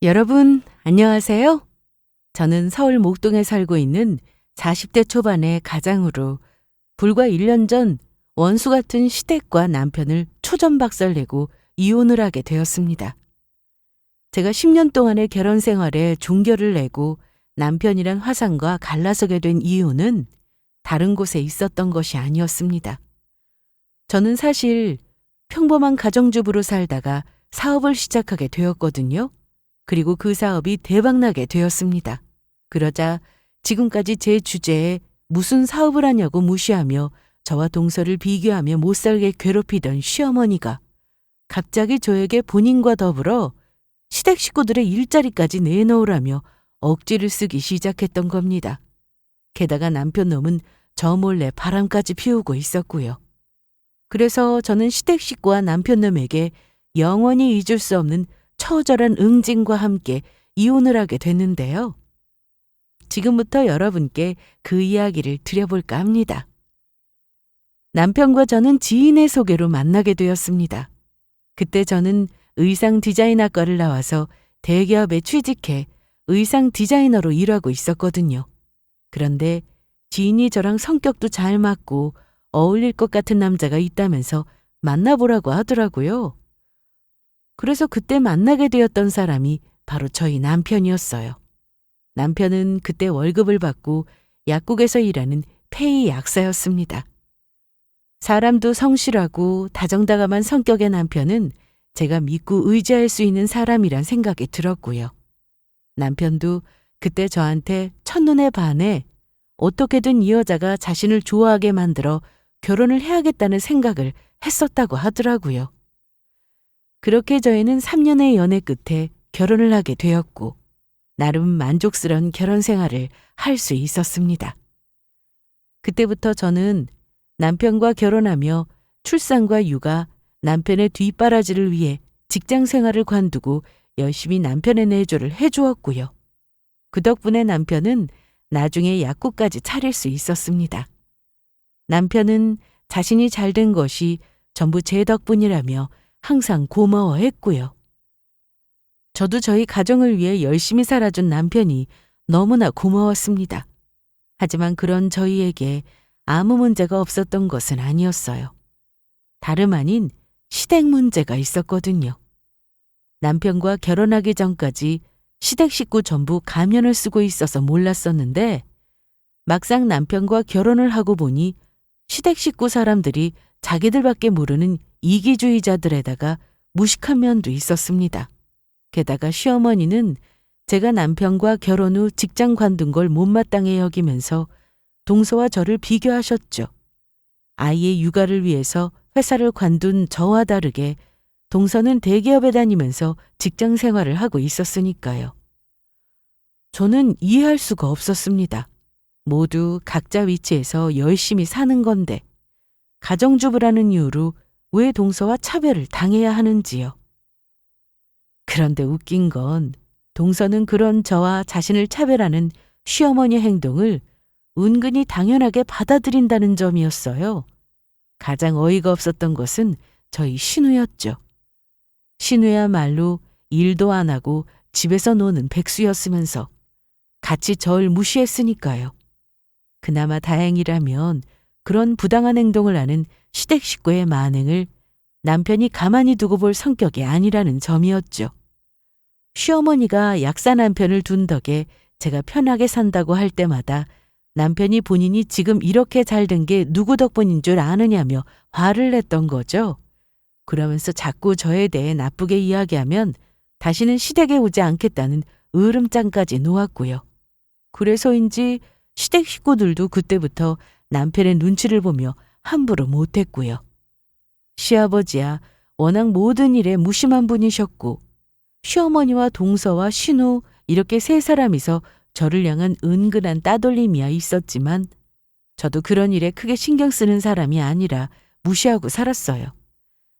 여러분, 안녕하세요. 저는 서울 목동에 살고 있는 40대 초반의 가장으로 불과 1년 전 원수 같은 시댁과 남편을 초전박살내고 이혼을 하게 되었습니다. 제가 10년 동안의 결혼 생활에 종결을 내고 남편이란 화상과 갈라서게 된 이유는 다른 곳에 있었던 것이 아니었습니다. 저는 사실 평범한 가정주부로 살다가 사업을 시작하게 되었거든요. 그리고 그 사업이 대박나게 되었습니다. 그러자 지금까지 제 주제에 무슨 사업을 하냐고 무시하며 저와 동서를 비교하며 못살게 괴롭히던 시어머니가 갑자기 저에게 본인과 더불어 시댁 식구들의 일자리까지 내놓으라며 억지를 쓰기 시작했던 겁니다. 게다가 남편 놈은 저 몰래 바람까지 피우고 있었고요. 그래서 저는 시댁 식구와 남편 놈에게 영원히 잊을 수 없는 처절한 응징과 함께 이혼을 하게 됐는데요. 지금부터 여러분께 그 이야기를 드려볼까 합니다. 남편과 저는 지인의 소개로 만나게 되었습니다. 그때 저는 의상 디자인학과를 나와서 대기업에 취직해 의상 디자이너로 일하고 있었거든요. 그런데 지인이 저랑 성격도 잘 맞고 어울릴 것 같은 남자가 있다면서 만나보라고 하더라고요. 그래서 그때 만나게 되었던 사람이 바로 저희 남편이었어요. 남편은 그때 월급을 받고 약국에서 일하는 폐의 약사였습니다. 사람도 성실하고 다정다감한 성격의 남편은 제가 믿고 의지할 수 있는 사람이란 생각이 들었고요. 남편도 그때 저한테 첫눈에 반해 어떻게든 이 여자가 자신을 좋아하게 만들어 결혼을 해야겠다는 생각을 했었다고 하더라고요. 그렇게 저희는 3년의 연애 끝에 결혼을 하게 되었고 나름 만족스러운 결혼 생활을 할 수 있었습니다. 그때부터 저는 남편과 결혼하며 출산과 육아, 남편의 뒷바라지를 위해 직장 생활을 관두고 열심히 남편의 내조를 해주었고요. 그 덕분에 남편은 나중에 약국까지 차릴 수 있었습니다. 남편은 자신이 잘된 것이 전부 제 덕분이라며 항상 고마워했고요. 저도 저희 가정을 위해 열심히 살아준 남편이 너무나 고마웠습니다. 하지만 그런 저희에게 아무 문제가 없었던 것은 아니었어요. 다름 아닌 시댁 문제가 있었거든요. 남편과 결혼하기 전까지 시댁 식구 전부 가면을 쓰고 있어서 몰랐었는데 막상 남편과 결혼을 하고 보니 시댁 식구 사람들이 자기들밖에 모르는 이기주의자들에다가 무식한 면도 있었습니다. 게다가 시어머니는 제가 남편과 결혼 후 직장 관둔 걸 못마땅해 여기면서 동서와 저를 비교하셨죠. 아이의 육아를 위해서 회사를 관둔 저와 다르게 동서는 대기업에 다니면서 직장 생활을 하고 있었으니까요. 저는 이해할 수가 없었습니다. 모두 각자 위치에서 열심히 사는 건데 가정주부라는 이유로 왜 동서와 차별을 당해야 하는지요. 그런데 웃긴 건 동서는 그런 저와 자신을 차별하는 시어머니 행동을 은근히 당연하게 받아들인다는 점이었어요. 가장 어이가 없었던 것은 저희 신우였죠. 신우야말로 일도 안 하고 집에서 노는 백수였으면서 같이 절 무시했으니까요. 그나마 다행이라면 그런 부당한 행동을 하는 시댁 식구의 만행을 남편이 가만히 두고 볼 성격이 아니라는 점이었죠. 시어머니가 약사 남편을 둔 덕에 제가 편하게 산다고 할 때마다 남편이 본인이 지금 이렇게 잘된 게 누구 덕분인 줄 아느냐며 화를 냈던 거죠. 그러면서 자꾸 저에 대해 나쁘게 이야기하면 다시는 시댁에 오지 않겠다는 으름장까지 놓았고요. 그래서인지 시댁 식구들도 그때부터 남편의 눈치를 보며 함부로 못했고요. 시아버지야 워낙 모든 일에 무심한 분이셨고 시어머니와 동서와 신우 이렇게 세 사람이서 저를 향한 은근한 따돌림이야 있었지만 저도 그런 일에 크게 신경 쓰는 사람이 아니라 무시하고 살았어요.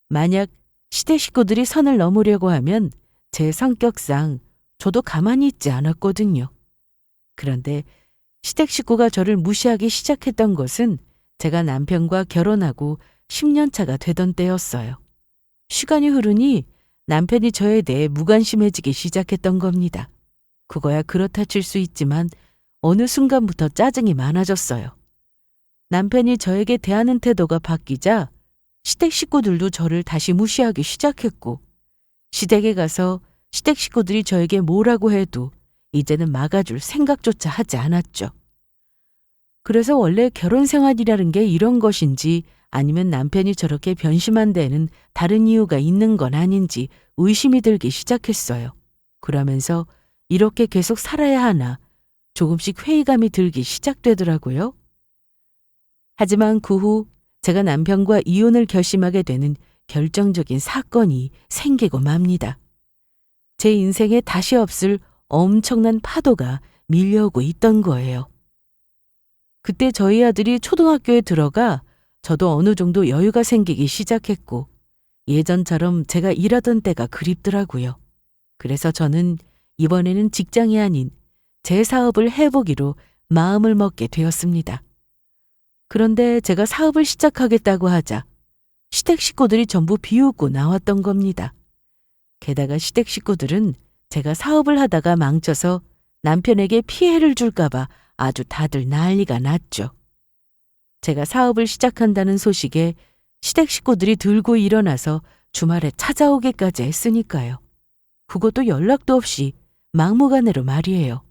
만약 시댁 식구들이 선을 넘으려고 하면 제 성격상 저도 가만히 있지 않았거든요. 그런데 시댁 식구가 저를 무시하기 시작했던 것은 제가 남편과 결혼하고 10년 차가 되던 때였어요. 시간이 흐르니 남편이 저에 대해 무관심해지기 시작했던 겁니다. 그거야 그렇다 칠 수 있지만 어느 순간부터 짜증이 많아졌어요. 남편이 저에게 대하는 태도가 바뀌자 시댁 식구들도 저를 다시 무시하기 시작했고, 시댁에 가서 시댁 식구들이 저에게 뭐라고 해도 이제는 막아줄 생각조차 하지 않았죠. 그래서 원래 결혼 생활이라는 게 이런 것인지 아니면 남편이 저렇게 변심한 데에는 다른 이유가 있는 건 아닌지 의심이 들기 시작했어요. 그러면서 이렇게 계속 살아야 하나 조금씩 회의감이 들기 시작되더라고요. 하지만 그 후 제가 남편과 이혼을 결심하게 되는 결정적인 사건이 생기고 맙니다. 제 인생에 다시 없을 엄청난 파도가 밀려오고 있던 거예요. 그때 저희 아들이 초등학교에 들어가 저도 어느 정도 여유가 생기기 시작했고, 예전처럼 제가 일하던 때가 그립더라고요. 그래서 저는 이번에는 직장이 아닌 제 사업을 해보기로 마음을 먹게 되었습니다. 그런데 제가 사업을 시작하겠다고 하자 시댁 식구들이 전부 비웃고 나왔던 겁니다. 게다가 시댁 식구들은 제가 사업을 하다가 망쳐서 남편에게 피해를 줄까봐 아주 다들 난리가 났죠. 제가 사업을 시작한다는 소식에 시댁 식구들이 들고 일어나서 주말에 찾아오기까지 했으니까요. 그것도 연락도 없이 막무가내로 말이에요.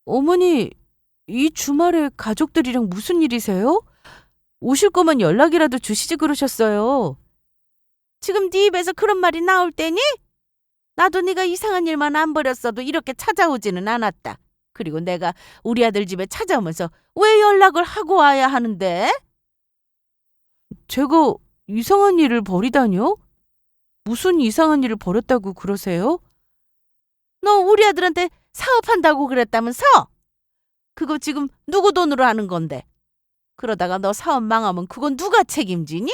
어머니, 이 주말에 가족들이랑 무슨 일이세요? 오실 거면 연락이라도 주시지 그러셨어요. 지금 네 입에서 그런 말이 나올 때니? 나도 네가 이상한 일만 안 벌였어도 이렇게 찾아오지는 않았다. 그리고 내가 우리 아들 집에 찾아오면서 왜 연락을 하고 와야 하는데? 제가 이상한 일을 벌이다뇨? 무슨 이상한 일을 벌였다고 그러세요? 너 우리 아들한테 사업한다고 그랬다면서? 그거 지금 누구 돈으로 하는 건데? 그러다가 너 사업 망하면 그건 누가 책임지니?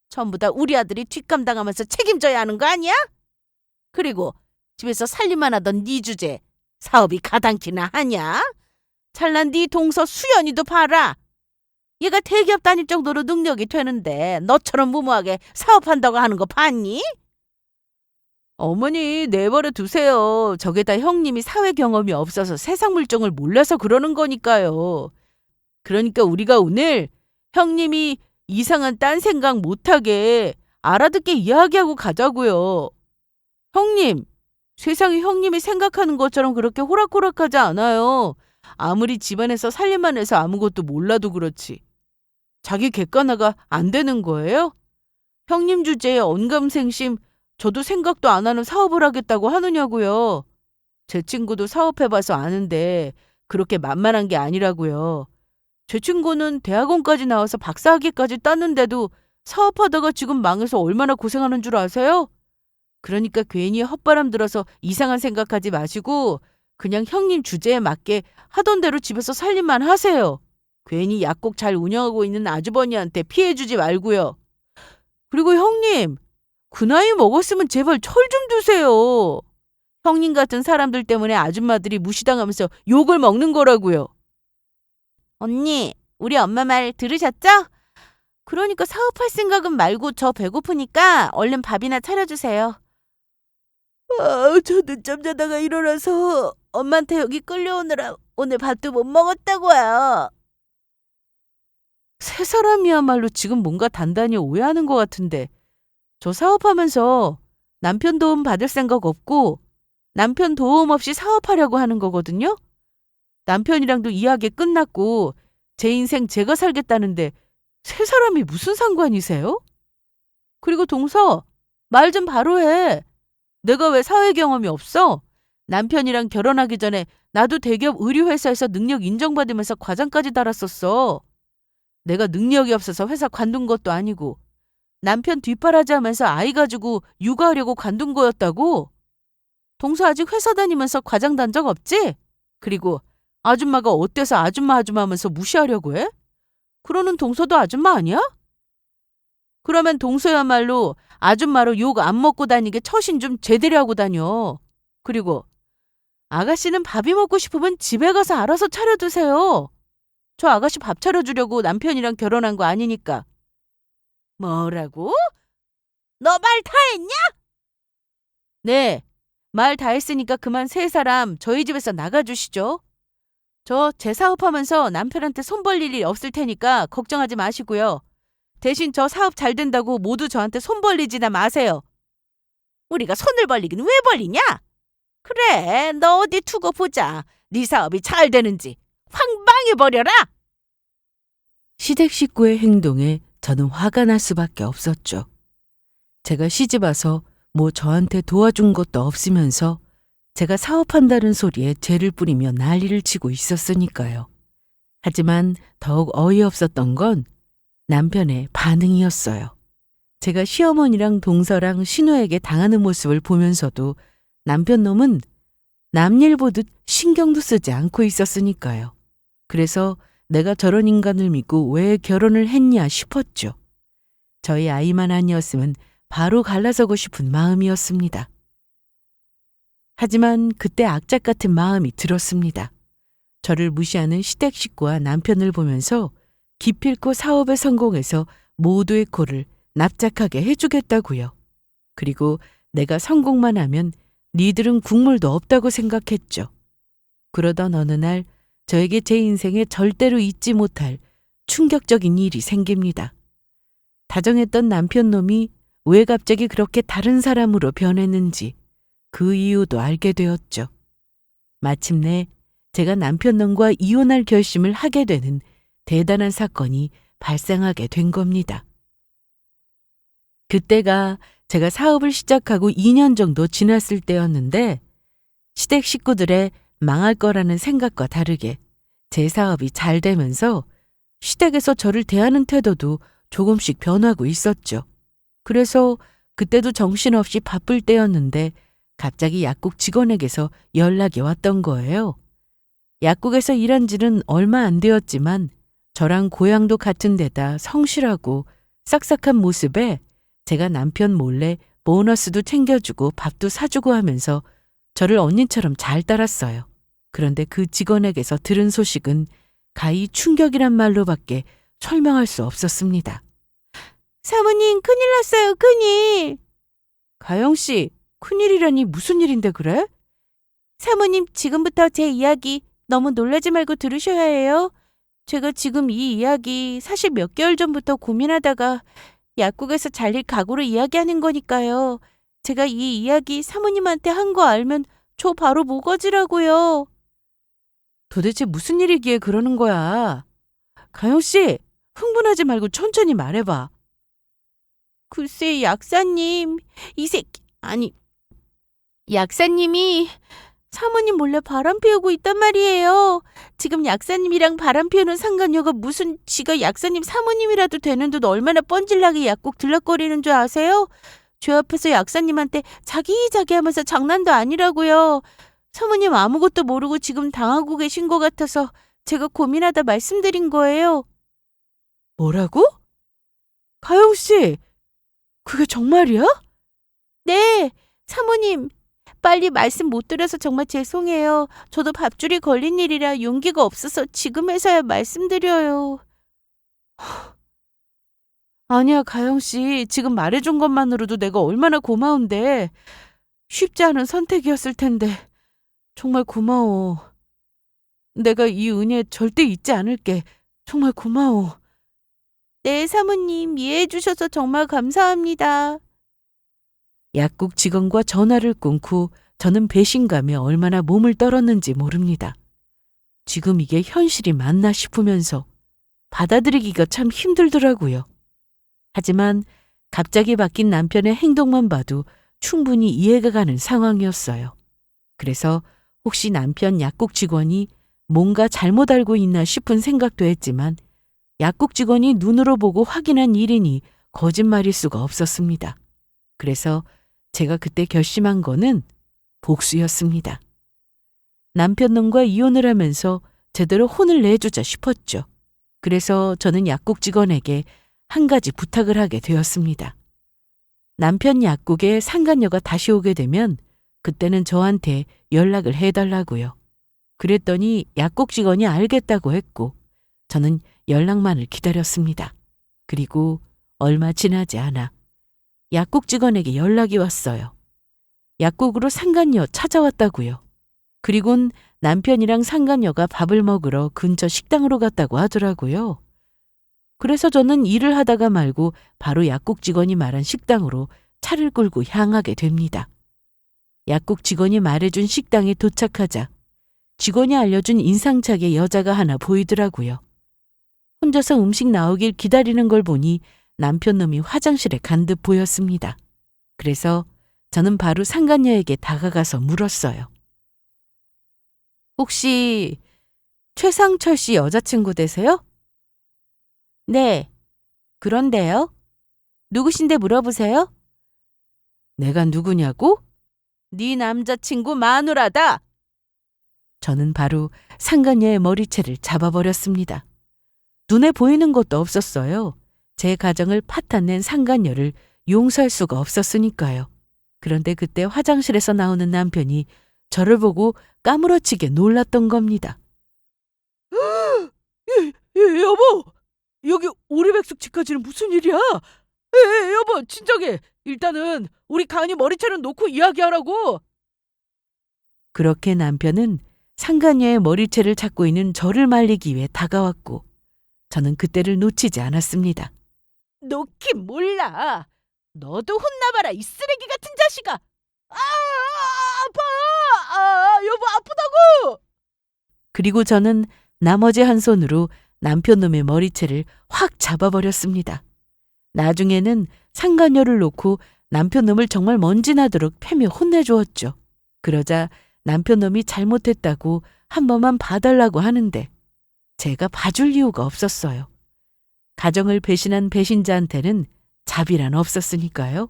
전부 다 우리 아들이 뒷감당하면서 책임져야 하는 거 아니야? 그리고 집에서 살림만 하던 네 주제 사업이 가당키나 하냐? 잘난 네 동서 수연이도 봐라. 얘가 대기업 다닐 정도로 능력이 되는데 너처럼 무모하게 사업한다고 하는 거 봤니? 어머니 내버려 두세요. 저게 다 형님이 사회 경험이 없어서 세상 물정을 몰라서 그러는 거니까요. 그러니까 우리가 오늘 형님이 이상한 딴 생각 못하게 알아듣게 이야기하고 가자고요. 형님, 세상이 형님이 생각하는 것처럼 그렇게 호락호락하지 않아요. 아무리 집안에서 살림만 해서 아무것도 몰라도 그렇지. 자기 객관화가 안 되는 거예요? 형님 주제에 언감생심 저도 생각도 안 하는 사업을 하겠다고 하느냐고요. 제 친구도 사업해봐서 아는데 그렇게 만만한 게 아니라고요. 제 친구는 대학원까지 나와서 박사학위까지 땄는데도 사업하다가 지금 망해서 얼마나 고생하는 줄 아세요? 그러니까 괜히 헛바람 들어서 이상한 생각하지 마시고 그냥 형님 주제에 맞게 하던 대로 집에서 살림만 하세요. 괜히 약국 잘 운영하고 있는 아주버니한테 피해 주지 말고요. 그리고 형님, 그 나이 먹었으면 제발 철 좀 두세요. 형님 같은 사람들 때문에 아줌마들이 무시당하면서 욕을 먹는 거라고요. 언니, 우리 엄마 말 들으셨죠? 그러니까 사업할 생각은 말고 저 배고프니까 얼른 밥이나 차려주세요. 저 늦잠 자다가 일어나서 엄마한테 여기 끌려오느라 오늘 밥도 못 먹었다고요. 세 사람이야말로 지금 뭔가 단단히 오해하는 것 같은데 저 사업하면서 남편 도움 받을 생각 없고 남편 도움 없이 사업하려고 하는 거거든요. 남편이랑도 이야기 끝났고 제 인생 제가 살겠다는데 세 사람이 무슨 상관이세요? 그리고 동서, 말 좀 바로 해. 내가 왜 사회 경험이 없어? 남편이랑 결혼하기 전에 나도 대기업 의류회사에서 능력 인정받으면서 과장까지 달았었어. 내가 능력이 없어서 회사 관둔 것도 아니고 남편 뒷바라지 하면서 아이 가지고 육아하려고 관둔 거였다고? 동서 아직 회사 다니면서 과장 단 적 없지? 그리고 아줌마가 어때서 아줌마 하면서 무시하려고 해? 그러는 동서도 아줌마 아니야? 그러면 동서야말로 아줌마로 욕 안 먹고 다니게 처신 좀 제대로 하고 다녀. 그리고 아가씨는 밥이 먹고 싶으면 집에 가서 알아서 차려드세요. 저 아가씨 밥 차려주려고 남편이랑 결혼한 거 아니니까. 뭐라고? 너 말 다 했냐? 네, 말 다 했으니까 그만 세 사람 저희 집에서 나가주시죠. 저 재사업하면서 남편한테 손 벌릴 일 없을 테니까 걱정하지 마시고요. 대신 저 사업 잘 된다고 모두 저한테 손 벌리지나 마세요. 우리가 손을 벌리긴 왜 벌리냐? 그래, 너 어디 두고 보자. 네 사업이 잘 되는지 황방해버려라! 시댁 식구의 행동에 저는 화가 날 수밖에 없었죠. 제가 시집와서 뭐 저한테 도와준 것도 없으면서 제가 사업한다는 소리에 죄를 뿌리며 난리를 치고 있었으니까요. 하지만 더욱 어이없었던 건 남편의 반응이었어요. 제가 시어머니랑 동서랑 신우에게 당하는 모습을 보면서도 남편 놈은 남일 보듯 신경도 쓰지 않고 있었으니까요. 그래서 내가 저런 인간을 믿고 왜 결혼을 했냐 싶었죠. 저희 아이만 아니었으면 바로 갈라서고 싶은 마음이었습니다. 하지만 그때 악착 같은 마음이 들었습니다. 저를 무시하는 시댁 식구와 남편을 보면서 기필코 사업에 성공해서 모두의 코를 납작하게 해주겠다고요. 그리고 내가 성공만 하면 니들은 국물도 없다고 생각했죠. 그러던 어느 날 저에게 제 인생에 절대로 잊지 못할 충격적인 일이 생깁니다. 다정했던 남편 놈이 왜 갑자기 그렇게 다른 사람으로 변했는지 그 이유도 알게 되었죠. 마침내 제가 남편 놈과 이혼할 결심을 하게 되는 대단한 사건이 발생하게 된 겁니다. 그때가 제가 사업을 시작하고 2년 정도 지났을 때였는데 시댁 식구들의 망할 거라는 생각과 다르게 제 사업이 잘 되면서 시댁에서 저를 대하는 태도도 조금씩 변하고 있었죠. 그래서 그때도 정신없이 바쁠 때였는데 갑자기 약국 직원에게서 연락이 왔던 거예요. 약국에서 일한 지는 얼마 안 되었지만 저랑 고향도 같은 데다 성실하고 싹싹한 모습에 제가 남편 몰래 보너스도 챙겨주고 밥도 사주고 하면서 저를 언니처럼 잘 따랐어요. 그런데 그 직원에게서 들은 소식은 가히 충격이란 말로밖에 설명할 수 없었습니다. 사모님, 큰일 났어요, 큰일. 가영 씨, 큰일이라니 무슨 일인데 그래? 사모님, 지금부터 제 이야기 너무 놀라지 말고 들으셔야 해요. 제가 지금 이 이야기 사실 몇 개월 전부터 고민하다가 약국에서 잘릴 각오로 이야기하는 거니까요. 제가 이 이야기 사모님한테 한 거 알면 저 바로 모가지라고요. 도대체 무슨 일이기에 그러는 거야? 가영 씨, 흥분하지 말고 천천히 말해봐. 글쎄, 약사님, 약사님이 사모님 몰래 바람 피우고 있단 말이에요. 지금 약사님이랑 바람 피우는 상관녀가 무슨 지가 약사님 사모님이라도 되는 듯 얼마나 뻔질나게 약국 들락거리는 줄 아세요? 제 앞에서 약사님한테 자기자기 하면서 장난도 아니라고요. 사모님 아무것도 모르고 지금 당하고 계신 것 같아서 제가 고민하다 말씀드린 거예요. 뭐라고? 가영 씨, 그게 정말이야? 네, 사모님. 빨리 말씀 못 드려서 정말 죄송해요. 저도 밥줄이 걸린 일이라 용기가 없어서 지금에서야 말씀드려요. 아니야, 가영 씨. 지금 말해준 것만으로도 내가 얼마나 고마운데. 쉽지 않은 선택이었을 텐데. 정말 고마워. 내가 이 은혜 절대 잊지 않을게. 정말 고마워. 네, 사모님. 이해해 주셔서 정말 감사합니다. 약국 직원과 전화를 끊고 저는 배신감에 얼마나 몸을 떨었는지 모릅니다. 지금 이게 현실이 맞나 싶으면서 받아들이기가 참 힘들더라고요. 하지만 갑자기 바뀐 남편의 행동만 봐도 충분히 이해가 가는 상황이었어요. 그래서 혹시 남편 약국 직원이 뭔가 잘못 알고 있나 싶은 생각도 했지만 약국 직원이 눈으로 보고 확인한 일이니 거짓말일 수가 없었습니다. 그래서 제가 그때 결심한 거는 복수였습니다. 남편 놈과 이혼을 하면서 제대로 혼을 내주자 싶었죠. 그래서 저는 약국 직원에게 한 가지 부탁을 하게 되었습니다. 남편 약국에 상간녀가 다시 오게 되면 그때는 저한테 연락을 해달라고요. 그랬더니 약국 직원이 알겠다고 했고 저는 연락만을 기다렸습니다. 그리고 얼마 지나지 않아 약국 직원에게 연락이 왔어요. 약국으로 상간녀 찾아왔다고요. 그리곤 남편이랑 상간녀가 밥을 먹으러 근처 식당으로 갔다고 하더라고요. 그래서 저는 일을 하다가 말고 바로 약국 직원이 말한 식당으로 차를 끌고 향하게 됩니다. 약국 직원이 말해준 식당에 도착하자 직원이 알려준 인상착의 여자가 하나 보이더라고요. 혼자서 음식 나오길 기다리는 걸 보니 남편 놈이 화장실에 간 듯 보였습니다. 그래서 저는 바로 상간녀에게 다가가서 물었어요. 혹시 최상철 씨 여자친구 되세요? 네. 그런데요? 누구신데 물어보세요? 내가 누구냐고? 네 남자친구 마누라다. 저는 바로 상간녀의 머리채를 잡아버렸습니다. 눈에 보이는 것도 없었어요. 제 가정을 파탄낸 상간녀를 용서할 수가 없었으니까요. 그런데 그때 화장실에서 나오는 남편이 저를 보고 까무러치게 놀랐던 겁니다. 여보! 여기 오리백숙 집까지는 무슨 일이야? 여보, 진정해. 일단은 우리 가은이 머리채는 놓고 이야기하라고. 그렇게 남편은 상간녀의 머리채를 잡고 있는 저를 말리기 위해 다가왔고 저는 그때를 놓치지 않았습니다. 놓긴 몰라. 너도 혼나봐라, 이 쓰레기 같은 자식아. 아파. 여보, 아프다고. 그리고 저는 나머지 한 손으로 남편 놈의 머리채를 확 잡아버렸습니다. 나중에는 상간녀를 놓고 남편 놈을 정말 먼지나도록 패며 혼내주었죠. 그러자 남편 놈이 잘못했다고 한 번만 봐달라고 하는데 제가 봐줄 이유가 없었어요. 가정을 배신한 배신자한테는 자비란 없었으니까요.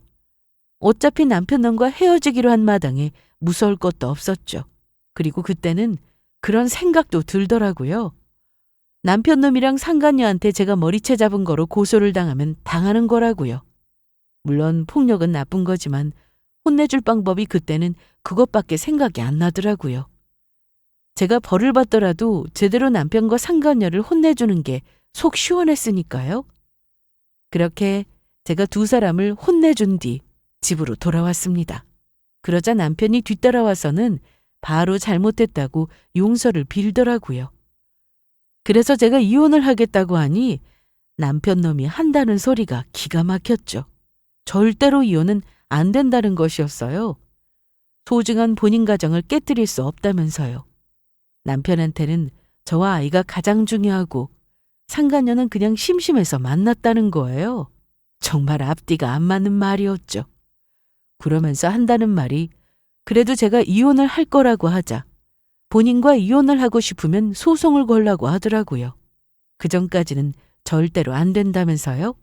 어차피 남편 놈과 헤어지기로 한 마당에 무서울 것도 없었죠. 그리고 그때는 그런 생각도 들더라고요. 남편 놈이랑 상간녀한테 제가 머리채 잡은 거로 고소를 당하면 당하는 거라고요. 물론 폭력은 나쁜 거지만 혼내줄 방법이 그때는 그것밖에 생각이 안 나더라고요. 제가 벌을 받더라도 제대로 남편과 상간녀를 혼내주는 게 속 시원했으니까요. 그렇게 제가 두 사람을 혼내준 뒤 집으로 돌아왔습니다. 그러자 남편이 뒤따라와서는 바로 잘못했다고 용서를 빌더라고요. 그래서 제가 이혼을 하겠다고 하니 남편 놈이 한다는 소리가 기가 막혔죠. 절대로 이혼은 안 된다는 것이었어요. 소중한 본인 가정을 깨뜨릴 수 없다면서요. 남편한테는 저와 아이가 가장 중요하고 상간녀는 그냥 심심해서 만났다는 거예요. 정말 앞뒤가 안 맞는 말이었죠. 그러면서 한다는 말이 그래도 제가 이혼을 할 거라고 하자 본인과 이혼을 하고 싶으면 소송을 걸라고 하더라고요. 그전까지는 절대로 안 된다면서요.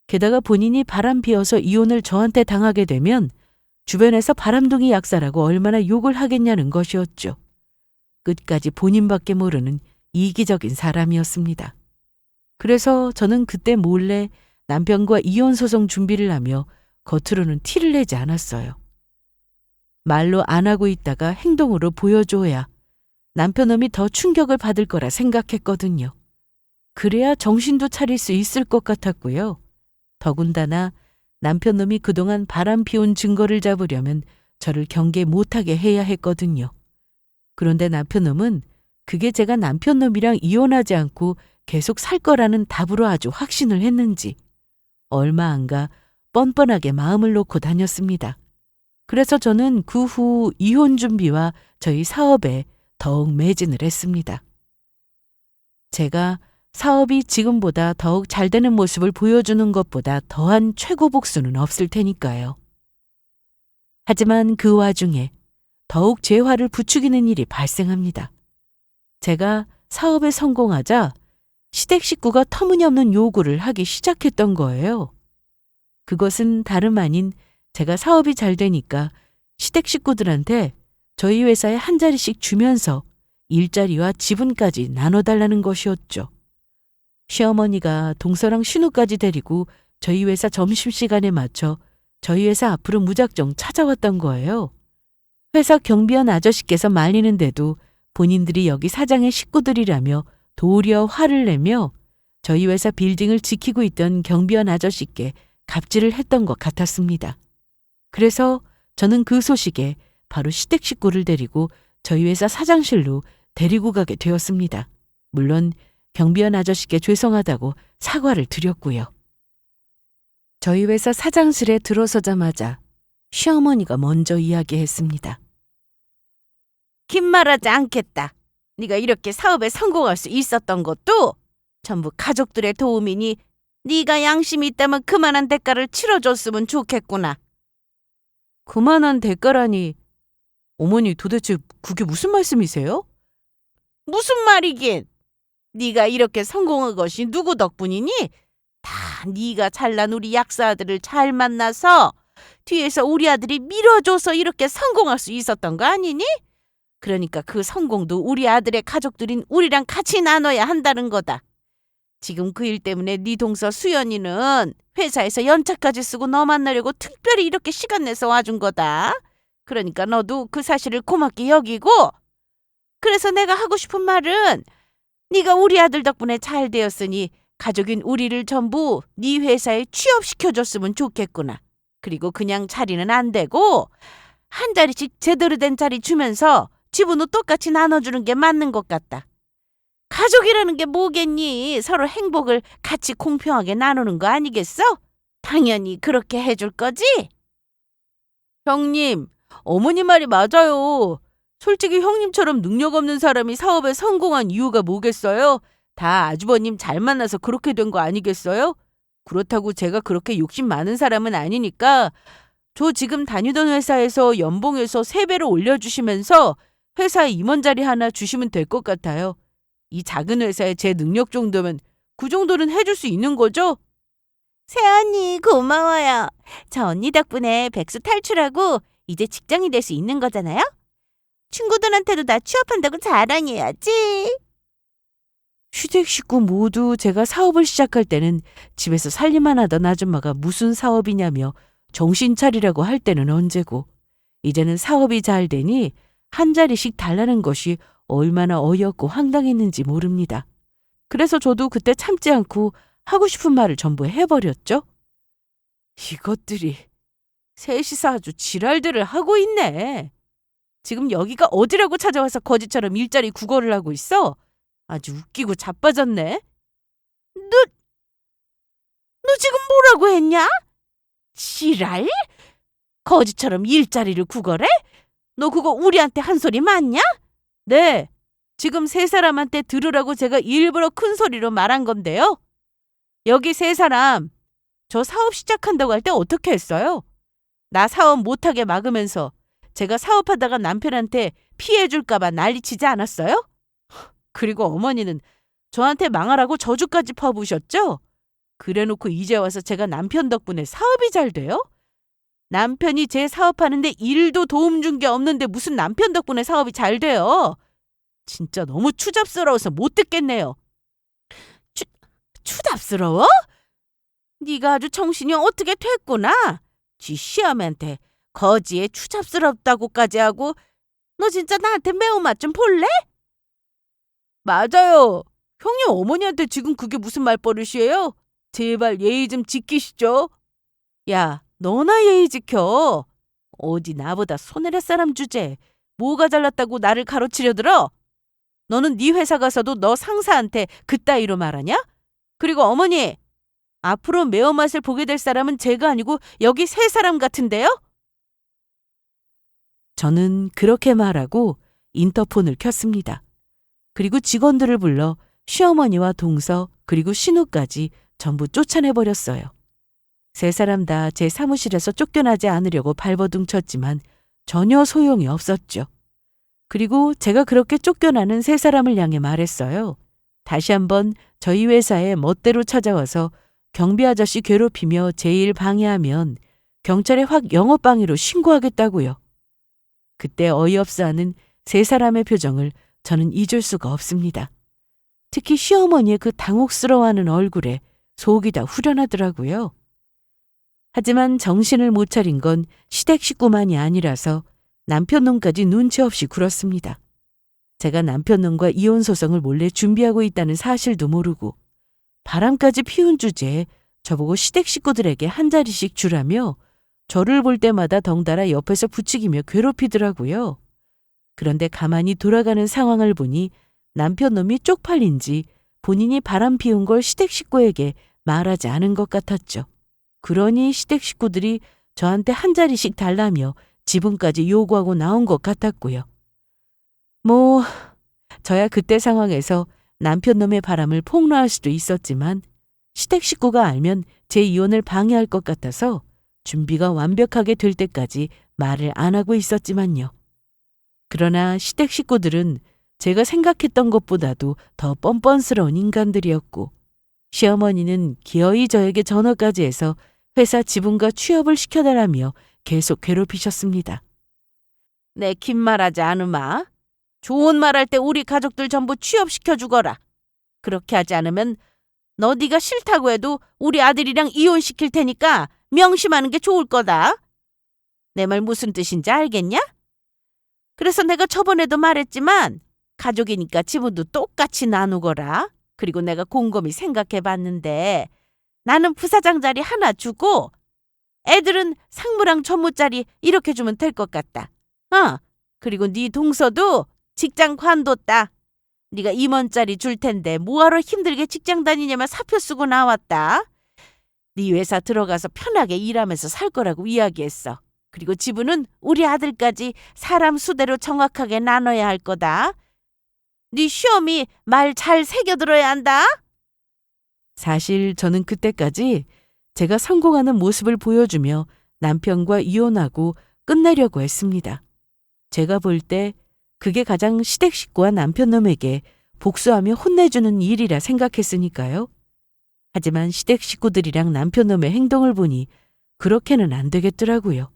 게다가 본인이 바람 피워서 이혼을 저한테 당하게 되면 주변에서 바람둥이 약사라고 얼마나 욕을 하겠냐는 것이었죠. 끝까지 본인밖에 모르는 이기적인 사람이었습니다. 그래서 저는 그때 몰래 남편과 이혼 소송 준비를 하며 겉으로는 티를 내지 않았어요. 말로 안 하고 있다가 행동으로 보여줘야 남편놈이 더 충격을 받을 거라 생각했거든요. 그래야 정신도 차릴 수 있을 것 같았고요. 더군다나 남편놈이 그동안 바람 피운 증거를 잡으려면 저를 경계 못하게 해야 했거든요. 그런데 남편놈은 그게 제가 남편놈이랑 이혼하지 않고 계속 살 거라는 답으로 아주 확신을 했는지 얼마 안 가 뻔뻔하게 마음을 놓고 다녔습니다. 그래서 저는 그 후 이혼 준비와 저희 사업에 더욱 매진을 했습니다. 제가 사업이 지금보다 더욱 잘 되는 모습을 보여주는 것보다 더한 최고 복수는 없을 테니까요. 하지만 그 와중에 더욱 제 화를 부추기는 일이 발생합니다. 제가 사업에 성공하자 시댁 식구가 터무니없는 요구를 하기 시작했던 거예요. 그것은 다름 아닌 제가 사업이 잘 되니까 시댁 식구들한테 저희 회사에 한 자리씩 주면서 일자리와 지분까지 나눠달라는 것이었죠. 시어머니가 동서랑 신우까지 데리고 저희 회사 점심시간에 맞춰 저희 회사 앞으로 무작정 찾아왔던 거예요. 회사 경비원 아저씨께서 말리는데도 본인들이 여기 사장의 식구들이라며 도리어 화를 내며 저희 회사 빌딩을 지키고 있던 경비원 아저씨께 갑질을 했던 것 같았습니다. 그래서 저는 그 소식에 바로 시댁 식구를 데리고 저희 회사 사장실로 데리고 가게 되었습니다. 물론 경비원 아저씨께 죄송하다고 사과를 드렸고요. 저희 회사 사장실에 들어서자마자 시어머니가 먼저 이야기했습니다. 긴 말하지 않겠다. 네가 이렇게 사업에 성공할 수 있었던 것도 전부 가족들의 도움이니 네가 양심이 있다면 그만한 대가를 치러줬으면 좋겠구나. 그만한 대가라니. 어머니 도대체 그게 무슨 말씀이세요? 무슨 말이긴. 네가 이렇게 성공한 것이 누구 덕분이니? 다 네가 잘난 우리 약사 아들을 잘 만나서 뒤에서 우리 아들이 밀어줘서 이렇게 성공할 수 있었던 거 아니니? 그러니까 그 성공도 우리 아들의 가족들인 우리랑 같이 나눠야 한다는 거다. 지금 그 일 때문에 네 동서 수연이는 회사에서 연차까지 쓰고 너 만나려고 특별히 이렇게 시간 내서 와준 거다. 그러니까 너도 그 사실을 고맙게 여기고, 그래서 내가 하고 싶은 말은 네가 우리 아들 덕분에 잘 되었으니 가족인 우리를 전부 네 회사에 취업시켜줬으면 좋겠구나. 그리고 그냥 자리는 안 되고 한 자리씩 제대로 된 자리 주면서 지분도 똑같이 나눠주는 게 맞는 것 같다. 가족이라는 게 뭐겠니? 서로 행복을 같이 공평하게 나누는 거 아니겠어? 당연히 그렇게 해줄 거지? 형님, 어머니 말이 맞아요. 솔직히 형님처럼 능력 없는 사람이 사업에 성공한 이유가 뭐겠어요? 다 아주버님 잘 만나서 그렇게 된 거 아니겠어요? 그렇다고 제가 그렇게 욕심 많은 사람은 아니니까 저 지금 다니던 회사에서 연봉에서 3배로 올려주시면서 회사에 임원 자리 하나 주시면 될 것 같아요. 이 작은 회사에 제 능력 정도면 그 정도는 해줄 수 있는 거죠? 새언니 고마워요. 저 언니 덕분에 백수 탈출하고 이제 직장이 될 수 있는 거잖아요? 친구들한테도 나 취업한다고 자랑해야지. 시댁 식구 모두 제가 사업을 시작할 때는 집에서 살림만 하던 아줌마가 무슨 사업이냐며 정신 차리라고 할 때는 언제고, 이제는 사업이 잘 되니 한 자리씩 달라는 것이 얼마나 어이없고 황당했는지 모릅니다. 그래서 저도 그때 참지 않고 하고 싶은 말을 전부 해버렸죠. 이것들이 셋이서 아주 지랄들을 하고 있네. 지금 여기가 어디라고 찾아와서 거지처럼 일자리 구걸을 하고 있어? 아주 웃기고 자빠졌네. 너 지금 뭐라고 했냐? 지랄? 거지처럼 일자리를 구걸해? 너 그거 우리한테 한 소리 맞냐? 네, 지금 3사람한테 들으라고 제가 일부러 큰 소리로 말한 건데요. 여기 3사람, 저 사업 시작한다고 할 때 어떻게 했어요? 나 사업 못하게 막으면서 제가 사업하다가 남편한테 피해줄까 봐 난리치지 않았어요? 그리고 어머니는 저한테 망하라고 저주까지 퍼부으셨죠? 그래놓고 이제 와서 제가 남편 덕분에 사업이 잘 돼요? 남편이 제 사업하는데 1도 도움 준 게 없는데 무슨 남편 덕분에 사업이 잘 돼요? 진짜 너무 추잡스러워서 못 듣겠네요. 추잡스러워? 네가 아주 정신이 어떻게 됐구나. 쥐 시어머니한테 거지에 추잡스럽다고까지 하고. 너 진짜 나한테 매운맛 좀 볼래? 맞아요. 형님 어머니한테 지금 그게 무슨 말버릇이에요? 제발 예의 좀 지키시죠. 야, 너나 예의 지켜. 어디 나보다 손해랄 사람 주제. 뭐가 잘났다고 나를 가로치려 들어? 너는 네 회사 가서도 너 상사한테 그따위로 말하냐? 그리고 어머니, 앞으로 매운맛을 보게 될 사람은 제가 아니고 여기 3사람 같은데요? 저는 그렇게 말하고 인터폰을 켰습니다. 그리고 직원들을 불러 시어머니와 동서 그리고 신우까지 전부 쫓아내버렸어요. 3사람 다 제 사무실에서 쫓겨나지 않으려고 발버둥 쳤지만 전혀 소용이 없었죠. 그리고 제가 그렇게 쫓겨나는 3사람을 향해 말했어요. 다시 한번 저희 회사에 멋대로 찾아와서 경비 아저씨 괴롭히며 제 일 방해하면 경찰에 확 영업방해로 신고하겠다고요. 그때 어이없어하는 3사람의 표정을 저는 잊을 수가 없습니다. 특히 시어머니의 그 당혹스러워하는 얼굴에 속이 다 후련하더라고요. 하지만 정신을 못 차린 건 시댁 식구만이 아니라서 남편 놈까지 눈치 없이 굴었습니다. 제가 남편 놈과 이혼 소송을 몰래 준비하고 있다는 사실도 모르고 바람까지 피운 주제에 저보고 시댁 식구들에게 한 자리씩 주라며 저를 볼 때마다 덩달아 옆에서 부추기며 괴롭히더라고요. 그런데 가만히 돌아가는 상황을 보니 남편 놈이 쪽팔린지 본인이 바람 피운 걸 시댁 식구에게 말하지 않은 것 같았죠. 그러니 시댁 식구들이 저한테 한 자리씩 달라며 지분까지 요구하고 나온 것 같았고요. 뭐 저야 그때 상황에서 남편 놈의 바람을 폭로할 수도 있었지만 시댁 식구가 알면 제 이혼을 방해할 것 같아서 준비가 완벽하게 될 때까지 말을 안 하고 있었지만요. 그러나 시댁 식구들은 제가 생각했던 것보다도 더 뻔뻔스러운 인간들이었고 시어머니는 기어이 저에게 전화까지 해서 회사 지분과 취업을 시켜달라며 계속 괴롭히셨습니다. 내 긴 말하지 않으마. 좋은 말할 때 우리 가족들 전부 취업시켜 주거라. 그렇게 하지 않으면 네가 싫다고 해도 우리 아들이랑 이혼시킬 테니까 명심하는 게 좋을 거다. 내 말 무슨 뜻인지 알겠냐? 그래서 내가 저번에도 말했지만 가족이니까 지분도 똑같이 나누거라. 그리고 내가 곰곰이 생각해봤는데 나는 부사장 자리 하나 주고 애들은 상무랑 전무 자리 이렇게 주면 될 것 같다. 그리고 네 동서도 직장 관뒀다. 네가 임원짜리 줄 텐데 뭐하러 힘들게 직장 다니냐면 사표 쓰고 나왔다. 네 회사 들어가서 편하게 일하면서 살 거라고 이야기했어. 그리고 지분은 우리 아들까지 사람 수대로 정확하게 나눠야 할 거다. 네 시험이 말 잘 새겨들어야 한다. 사실 저는 그때까지 제가 성공하는 모습을 보여주며 남편과 이혼하고 끝내려고 했습니다. 제가 볼 때 그게 가장 시댁 식구와 남편 놈에게 복수하며 혼내주는 일이라 생각했으니까요. 하지만 시댁 식구들이랑 남편 놈의 행동을 보니 그렇게는 안 되겠더라고요.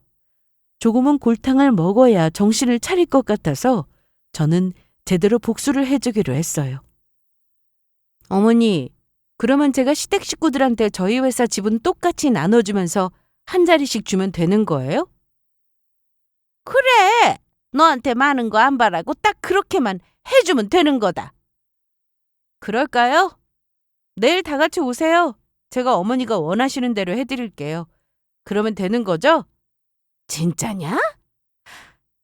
조금은 골탕을 먹어야 정신을 차릴 것 같아서 저는 제대로 복수를 해주기로 했어요. 어머니, 그러면 제가 시댁 식구들한테 저희 회사 지분 똑같이 나눠주면서 한 자리씩 주면 되는 거예요? 그래! 너한테 많은 거 안 바라고 딱 그렇게만 해주면 되는 거다. 그럴까요? 내일 다 같이 오세요. 제가 어머니가 원하시는 대로 해드릴게요. 그러면 되는 거죠? 진짜냐?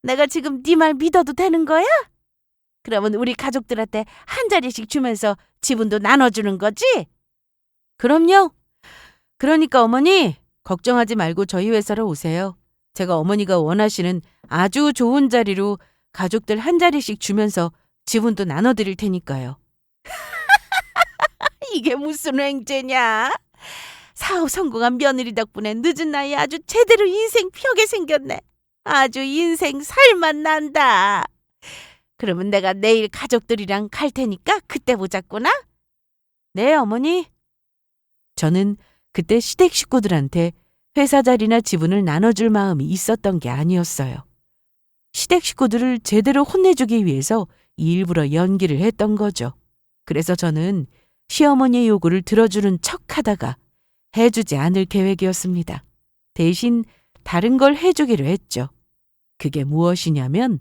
내가 지금 네 말 믿어도 되는 거야? 그러면 우리 가족들한테 한 자리씩 주면서 지분도 나눠주는 거지? 그럼요. 그러니까 어머니, 걱정하지 말고 저희 회사로 오세요. 제가 어머니가 원하시는 아주 좋은 자리로 가족들 한 자리씩 주면서 지분도 나눠드릴 테니까요. 이게 무슨 횡재냐? 사업 성공한 며느리 덕분에 늦은 나이에 아주 제대로 인생 펴게 생겼네. 아주 인생 살맛 난다. 그러면 내가 내일 가족들이랑 갈 테니까 그때 보자꾸나? 네, 어머니. 저는 그때 시댁 식구들한테 회사 자리나 지분을 나눠줄 마음이 있었던 게 아니었어요. 시댁 식구들을 제대로 혼내주기 위해서 일부러 연기를 했던 거죠. 그래서 저는 시어머니의 요구를 들어주는 척하다가 해주지 않을 계획이었습니다. 대신 다른 걸 해주기로 했죠. 그게 무엇이냐면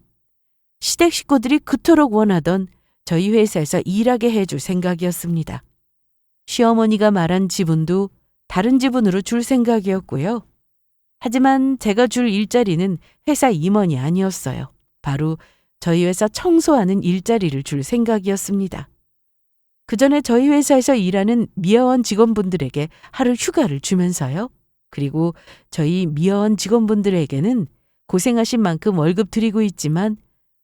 시댁 식구들이 그토록 원하던 저희 회사에서 일하게 해줄 생각이었습니다. 시어머니가 말한 지분도 다른 지분으로 줄 생각이었고요. 하지만 제가 줄 일자리는 회사 임원이 아니었어요. 바로 저희 회사 청소하는 일자리를 줄 생각이었습니다. 그 전에 저희 회사에서 일하는 미화원 직원분들에게 하루 휴가를 주면서요. 그리고 저희 미화원 직원분들에게는 고생하신 만큼 월급 드리고 있지만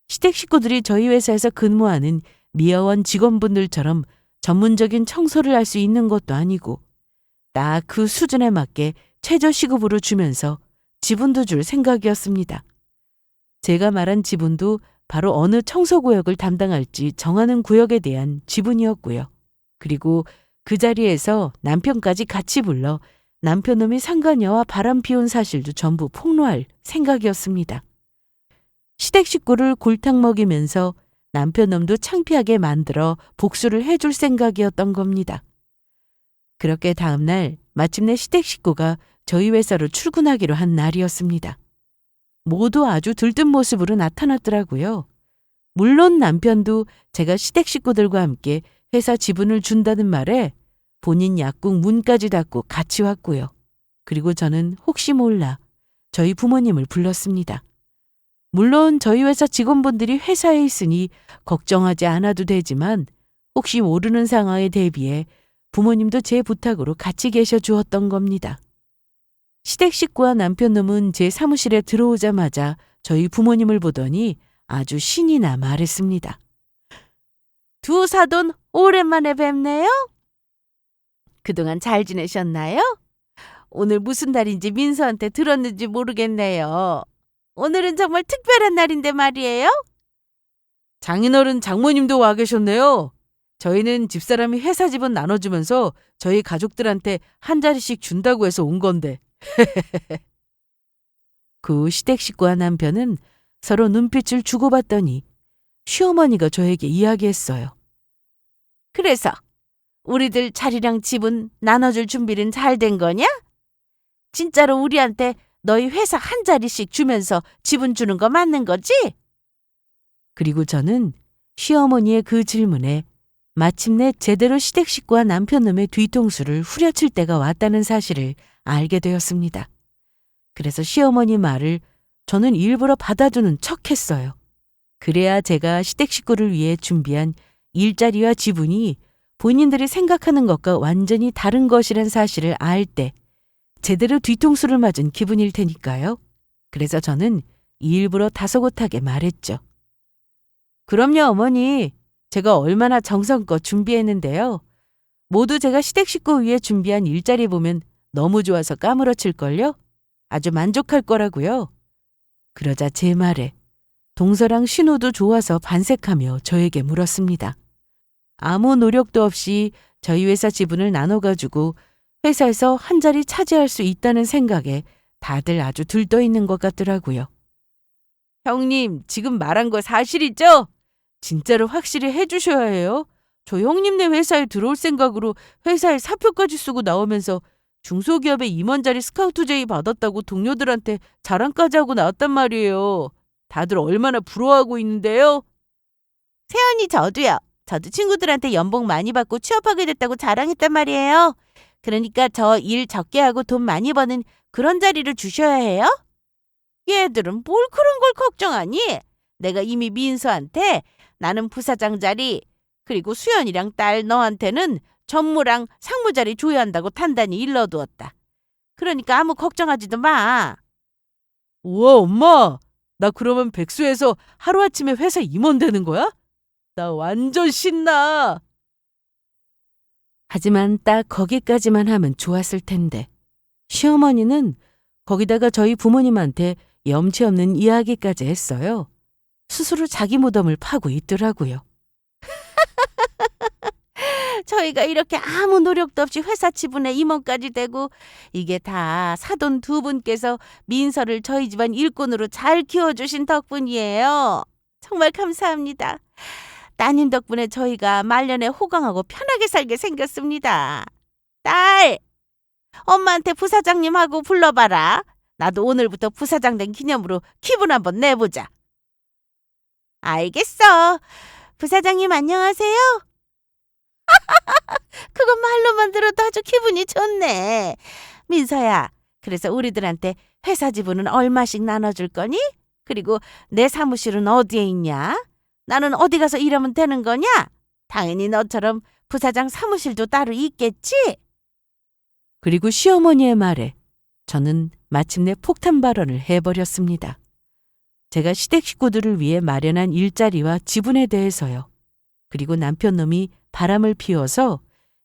시댁 식구들이 저희 회사에서 근무하는 미화원 직원분들처럼 전문적인 청소를 할 수 있는 것도 아니고 딱 그 수준에 맞게 최저시급으로 주면서 지분도 줄 생각이었습니다. 제가 말한 지분도 바로 어느 청소구역을 담당할지 정하는 구역에 대한 지분이었고요. 그리고 그 자리에서 남편까지 같이 불러 남편놈이 상간녀와 바람 피운 사실도 전부 폭로할 생각이었습니다. 시댁 식구를 골탕 먹이면서 남편놈도 창피하게 만들어 복수를 해줄 생각이었던 겁니다. 그렇게 다음 날 마침내 시댁 식구가 저희 회사로 출근하기로 한 날이었습니다. 모두 아주 들뜬 모습으로 나타났더라고요. 물론 남편도 제가 시댁 식구들과 함께 회사 지분을 준다는 말에 본인 약국 문까지 닫고 같이 왔고요. 그리고 저는 혹시 몰라 저희 부모님을 불렀습니다. 물론 저희 회사 직원분들이 회사에 있으니 걱정하지 않아도 되지만 혹시 모르는 상황에 대비해 부모님도 제 부탁으로 같이 계셔 주었던 겁니다. 시댁 식구와 남편놈은 제 사무실에 들어오자마자 저희 부모님을 보더니 아주 신이 나 말했습니다. 두 사돈 오랜만에 뵙네요. 그동안 잘 지내셨나요? 오늘 무슨 날인지 민서한테 들었는지 모르겠네요. 오늘은 정말 특별한 날인데 말이에요. 장인어른 장모님도 와 계셨네요. 저희는 집사람이 회사 집은 나눠주면서 저희 가족들한테 한 자리씩 준다고 해서 온 건데. 그 시댁 식구와 남편은 서로 눈빛을 주고받더니 시어머니가 저에게 이야기했어요. 그래서 우리들 자리랑 집은 나눠줄 준비는 잘 된 거냐? 진짜로 우리한테 너희 회사 한 자리씩 주면서 지분 주는 거 맞는 거지? 그리고 저는 시어머니의 그 질문에 마침내 제대로 시댁 식구와 남편놈의 뒤통수를 후려칠 때가 왔다는 사실을 알게 되었습니다. 그래서 시어머니 말을 저는 일부러 받아주는 척했어요. 그래야 제가 시댁 식구를 위해 준비한 일자리와 지분이 본인들이 생각하는 것과 완전히 다른 것이란 사실을 알 때 제대로 뒤통수를 맞은 기분일 테니까요. 그래서 저는 일부러 다소곳하게 말했죠. 그럼요, 어머니. 제가 얼마나 정성껏 준비했는데요. 모두 제가 시댁 식구 위해 준비한 일자리 보면 너무 좋아서 까무러칠걸요? 아주 만족할 거라고요. 그러자 제 말에 동서랑 신우도 좋아서 반색하며 저에게 물었습니다. 아무 노력도 없이 저희 회사 지분을 나눠가지고 회사에서 한 자리 차지할 수 있다는 생각에 다들 아주 들떠 있는 것 같더라고요. 형님, 지금 말한 거 사실이죠? 진짜로 확실히 해주셔야 해요. 저 형님네 회사에 들어올 생각으로 회사에 사표까지 쓰고 나오면서 중소기업의 임원 자리 스카우트 제의 받았다고 동료들한테 자랑까지 하고 나왔단 말이에요. 다들 얼마나 부러워하고 있는데요. 세연이 저도요. 저도 친구들한테 연봉 많이 받고 취업하게 됐다고 자랑했단 말이에요. 그러니까 저 일 적게 하고 돈 많이 버는 그런 자리를 주셔야 해요? 얘들은 뭘 그런 걸 걱정하니? 내가 이미 민서한테 나는 부사장 자리, 그리고 수연이랑 딸 너한테는 전무랑 상무 자리 줘야 한다고 단단히 일러두었다. 그러니까 아무 걱정하지도 마. 우와, 엄마. 나 그러면 백수에서 하루아침에 회사 임원 되는 거야? 나 완전 신나. 하지만 딱 거기까지만 하면 좋았을 텐데 시어머니는 거기다가 저희 부모님한테 염치 없는 이야기까지 했어요. 스스로 자기 무덤을 파고 있더라고요. 저희가 이렇게 아무 노력도 없이 회사 지분의 임원까지 되고 이게 다 사돈 두 분께서 민서를 저희 집안 일꾼으로 잘 키워주신 덕분이에요. 정말 감사합니다. 따님 덕분에 저희가 말년에 호강하고 편하게 살게 생겼습니다. 딸, 엄마한테 부사장님하고 불러봐라. 나도 오늘부터 부사장 된 기념으로 기분 한번 내보자. 알겠어. 부사장님 안녕하세요. 그건 말로만 들어도 아주 기분이 좋네. 민서야, 그래서 우리들한테 회사 지분은 얼마씩 나눠줄 거니? 그리고 내 사무실은 어디에 있냐? 나는 어디 가서 일하면 되는 거냐? 당연히 너처럼 부사장 사무실도 따로 있겠지? 그리고 시어머니의 말에 저는 마침내 폭탄 발언을 해버렸습니다. 제가 시댁 식구들을 위해 마련한 일자리와 지분에 대해서요. 그리고 남편놈이 바람을 피워서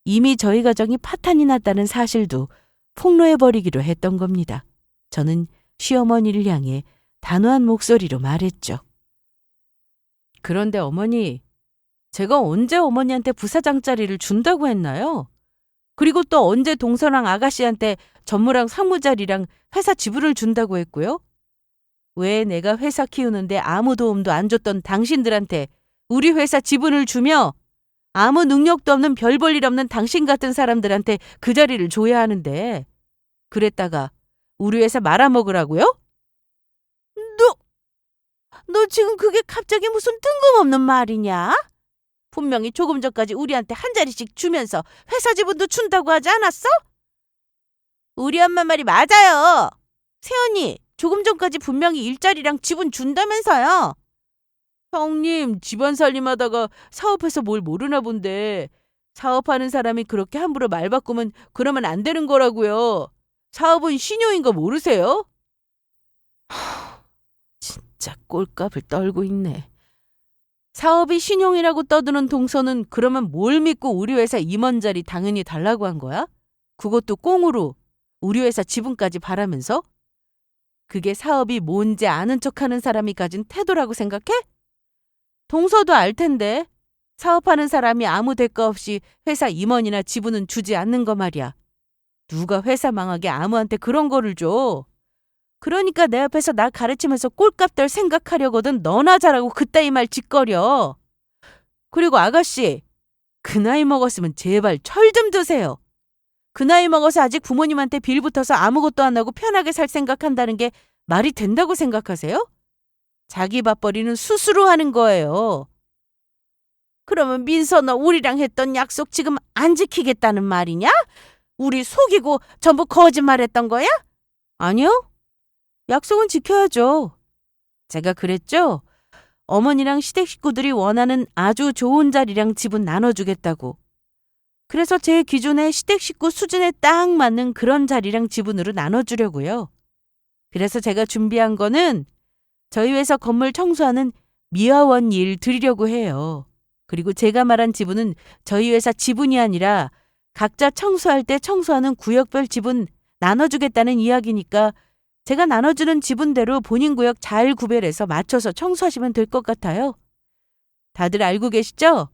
이미 저희 가정이 파탄이 났다는 사실도 폭로해버리기로 했던 겁니다. 저는 시어머니를 향해 단호한 목소리로 말했죠. 그런데 어머니, 제가 언제 어머니한테 부사장 자리를 준다고 했나요? 그리고 또 언제 동서랑 아가씨한테 전무랑 상무 자리랑 회사 지분을 준다고 했고요? 왜 내가 회사 키우는데 아무 도움도 안 줬던 당신들한테 우리 회사 지분을 주며 아무 능력도 없는 별 볼 일 없는 당신 같은 사람들한테 그 자리를 줘야 하는데 그랬다가 우리 회사 말아먹으라고요? 너 지금 그게 갑자기 무슨 뜬금없는 말이냐? 분명히 조금 전까지 우리한테 한 자리씩 주면서 회사 지분도 준다고 하지 않았어? 우리 엄마 말이 맞아요. 세연이, 조금 전까지 분명히 일자리랑 지분 준다면서요. 형님, 집안 살림하다가 사업해서 뭘 모르나 본데 사업하는 사람이 그렇게 함부로 말 바꾸면 그러면 안 되는 거라고요. 사업은 신용인 거 모르세요? 진짜 꼴값을 떨고 있네. 사업이 신용이라고 떠드는 동서는 그러면 뭘 믿고 우리 회사 임원 자리 당연히 달라고 한 거야? 그것도 꽁으로 우리 회사 지분까지 바라면서? 그게 사업이 뭔지 아는 척하는 사람이 가진 태도라고 생각해? 동서도 알 텐데 사업하는 사람이 아무 대가 없이 회사 임원이나 지분은 주지 않는 거 말이야. 누가 회사 망하게 아무한테 그런 거를 줘. 그러니까 내 앞에서 나 가르치면서 꼴값 덜 생각하려거든 너나 잘하고 그따위 말 짓거려. 그리고 아가씨, 그 나이 먹었으면 제발 철 좀 드세요. 그 나이 먹어서 아직 부모님한테 빌 붙어서 아무것도 안 하고 편하게 살 생각한다는 게 말이 된다고 생각하세요? 자기 밥벌이는 스스로 하는 거예요. 그러면 민서 너 우리랑 했던 약속 지금 안 지키겠다는 말이냐? 우리 속이고 전부 거짓말했던 거야? 아니요. 약속은 지켜야죠. 제가 그랬죠? 어머니랑 시댁 식구들이 원하는 아주 좋은 자리랑 집은 나눠주겠다고. 그래서 제 기준에 시댁 식구 수준에 딱 맞는 그런 자리랑 지분으로 나눠주려고요. 그래서 제가 준비한 거는 저희 회사 건물 청소하는 미화원 일 드리려고 해요. 그리고 제가 말한 지분은 저희 회사 지분이 아니라 각자 청소할 때 청소하는 구역별 지분 나눠주겠다는 이야기니까 제가 나눠주는 지분대로 본인 구역 잘 구별해서 맞춰서 청소하시면 될 것 같아요. 다들 알고 계시죠?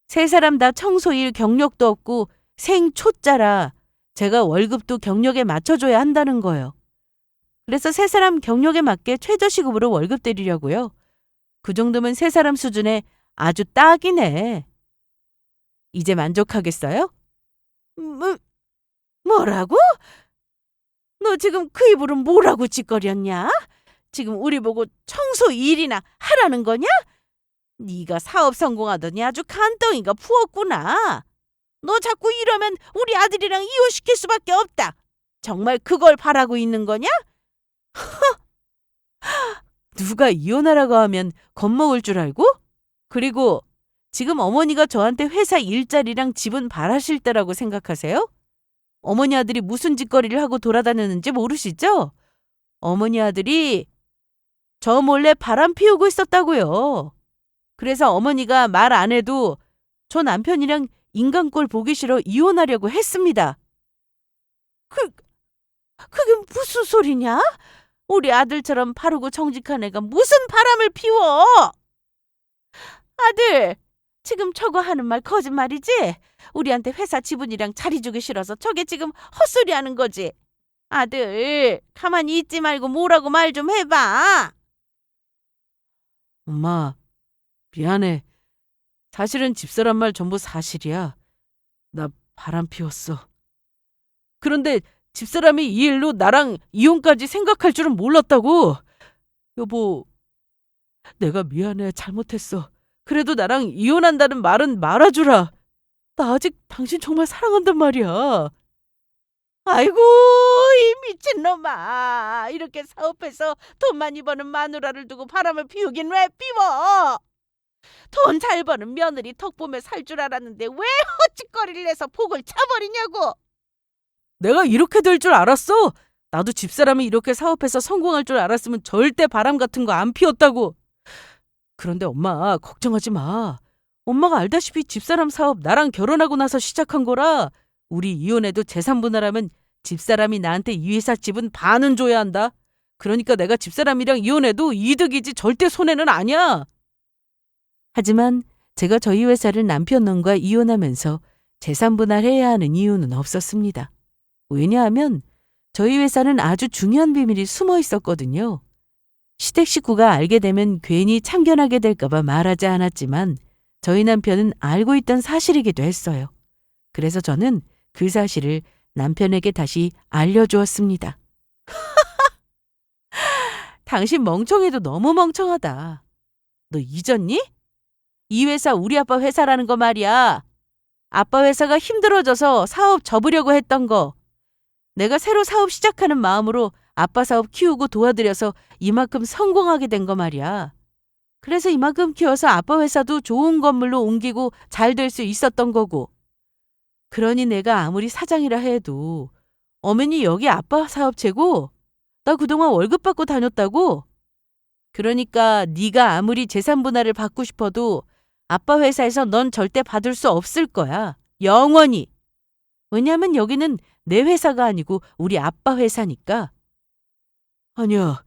세 사람 다 청소일 경력도 없고 생초짜라 제가 월급도 경력에 맞춰줘야 한다는 거예요. 그래서 세 사람 경력에 맞게 최저시급으로 월급 드리려고요. 그 정도면 세 사람 수준에 아주 딱이네. 이제 만족하겠어요? 뭐라고? 너 지금 그 입으로 뭐라고 짓거렸냐? 지금 우리 보고 청소 일이나 하라는 거냐? 네가 사업 성공하더니 아주 간덩이가 부었구나. 너 자꾸 이러면 우리 아들이랑 이혼시킬 수밖에 없다. 정말 그걸 바라고 있는 거냐? 누가 이혼하라고 하면 겁먹을 줄 알고? 그리고 지금 어머니가 저한테 회사 일자리랑 집은 바라실 때라고 생각하세요? 어머니 아들이 무슨 짓거리를 하고 돌아다녔는지 모르시죠? 어머니 아들이 저 몰래 바람 피우고 있었다고요. 그래서 어머니가 말 안 해도 저 남편이랑 인간꼴 보기 싫어 이혼하려고 했습니다. 그게 무슨 소리냐? 우리 아들처럼 바르고 정직한 애가 무슨 바람을 피워? 아들, 지금 저거 하는 말 거짓말이지? 우리한테 회사 지분이랑 자리 주기 싫어서 저게 지금 헛소리 하는 거지. 아들, 가만히 있지 말고 뭐라고 말 좀 해봐. 엄마, 미안해. 사실은 집사람 말 전부 사실이야. 나 바람 피웠어. 그런데 집사람이 이 일로 나랑 이혼까지 생각할 줄은 몰랐다고. 여보, 내가 미안해. 잘못했어. 그래도 나랑 이혼한다는 말은 말아주라. 나 아직 당신 정말 사랑한단 말이야. 아이고, 이 미친놈아. 이렇게 사업해서 돈 많이 버는 마누라를 두고 바람을 피우긴 왜 피워? 돈 잘 버는 며느리 덕 보며 살 줄 알았는데 왜 헛짓거리를 내서 복을 차버리냐고. 내가 이렇게 될 줄 알았어. 나도 집사람이 이렇게 사업해서 성공할 줄 알았으면 절대 바람 같은 거 안 피웠다고. 그런데 엄마, 걱정하지 마. 엄마가 알다시피 집사람 사업 나랑 결혼하고 나서 시작한 거라 우리 이혼해도 재산 분할하면 집사람이 나한테 이 회사 집은 반은 줘야 한다. 그러니까 내가 집사람이랑 이혼해도 이득이지 절대 손해는 아니야. 하지만 제가 저희 회사를 남편 놈과 이혼하면서 재산 분할해야 하는 이유는 없었습니다. 왜냐하면 저희 회사는 아주 중요한 비밀이 숨어 있었거든요. 시댁 식구가 알게 되면 괜히 참견하게 될까봐 말하지 않았지만 저희 남편은 알고 있던 사실이기도 했어요. 그래서 저는 그 사실을 남편에게 다시 알려주었습니다. 당신 멍청해도 너무 멍청하다. 너 잊었니? 이 회사 우리 아빠 회사라는 거 말이야. 아빠 회사가 힘들어져서 사업 접으려고 했던 거. 내가 새로 사업 시작하는 마음으로 아빠 사업 키우고 도와드려서 이만큼 성공하게 된 거 말이야. 그래서 이만큼 키워서 아빠 회사도 좋은 건물로 옮기고 잘 될 수 있었던 거고. 그러니 내가 아무리 사장이라 해도 엄연히 여기 아빠 사업체고 나 그동안 월급 받고 다녔다고. 그러니까 네가 아무리 재산 분할을 받고 싶어도 아빠 회사에서 넌 절대 받을 수 없을 거야. 영원히. 왜냐면 여기는 내 회사가 아니고 우리 아빠 회사니까. 아니야.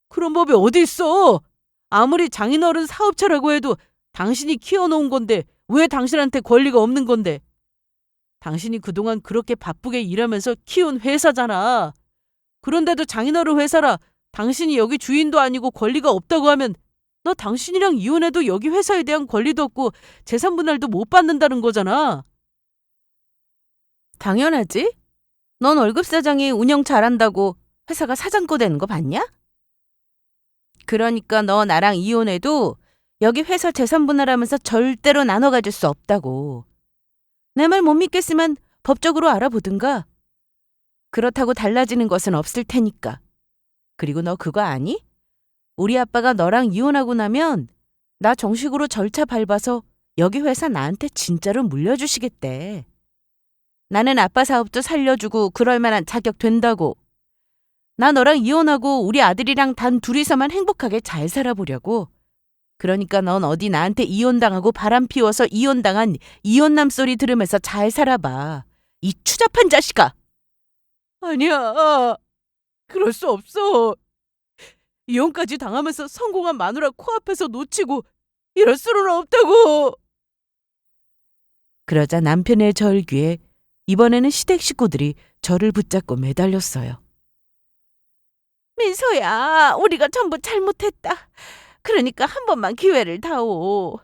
그런 법이 어디 있어? 아무리 장인어른 사업체라고 해도 당신이 키워놓은 건데 왜 당신한테 권리가 없는 건데? 당신이 그동안 그렇게 바쁘게 일하면서 키운 회사잖아. 그런데도 장인어른 회사라 당신이 여기 주인도 아니고 권리가 없다고 하면 너 당신이랑 이혼해도 여기 회사에 대한 권리도 없고 재산 분할도 못 받는다는 거잖아. 당연하지. 넌 월급 사장이 운영 잘한다고 회사가 사장거 되는 거 봤냐? 그러니까 너 나랑 이혼해도 여기 회사 재산 분할하면서 절대로 나눠 가질 수 없다고. 내 말 못 믿겠으면 법적으로 알아보든가. 그렇다고 달라지는 것은 없을 테니까. 그리고 너 그거 아니? 우리 아빠가 너랑 이혼하고 나면 나 정식으로 절차 밟아서 여기 회사 나한테 진짜로 물려주시겠대. 나는 아빠 사업도 살려주고 그럴 만한 자격 된다고. 나 너랑 이혼하고 우리 아들이랑 단 둘이서만 행복하게 잘 살아보려고. 그러니까 넌 어디 나한테 이혼당하고 바람 피워서 이혼당한 이혼남 소리 들으면서 잘 살아봐. 이 추잡한 자식아. 아니야. 그럴 수 없어. 이혼까지 당하면서 성공한 마누라 코앞에서 놓치고 이럴 수는 없다고. 그러자 남편의 절규에 이번에는 시댁 식구들이 저를 붙잡고 매달렸어요. 민서야, 우리가 전부 잘못했다. 그러니까 한 번만 기회를 다오.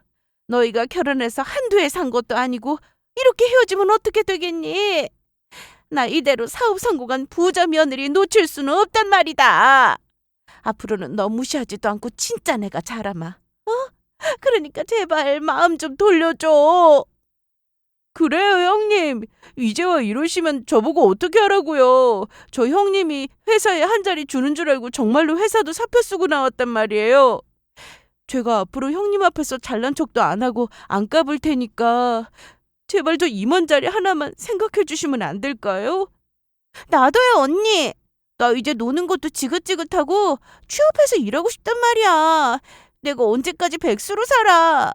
너희가 결혼해서 한두 해 산 것도 아니고 이렇게 헤어지면 어떻게 되겠니? 나 이대로 사업 성공한 부자 며느리 놓칠 수는 없단 말이다. 앞으로는 너 무시하지도 않고 진짜 내가 잘하마. 어? 그러니까 제발 마음 좀 돌려줘. 그래요, 형님. 이제와 이러시면 저보고 어떻게 하라고요. 저 형님이 회사에 한 자리 주는 줄 알고 정말로 회사도 사표 쓰고 나왔단 말이에요. 제가 앞으로 형님 앞에서 잘난 척도 안 하고 안 까불 테니까 제발 저 임원 자리 하나만 생각해 주시면 안 될까요? 나도요, 언니. 나 이제 노는 것도 지긋지긋하고 취업해서 일하고 싶단 말이야. 내가 언제까지 백수로 살아.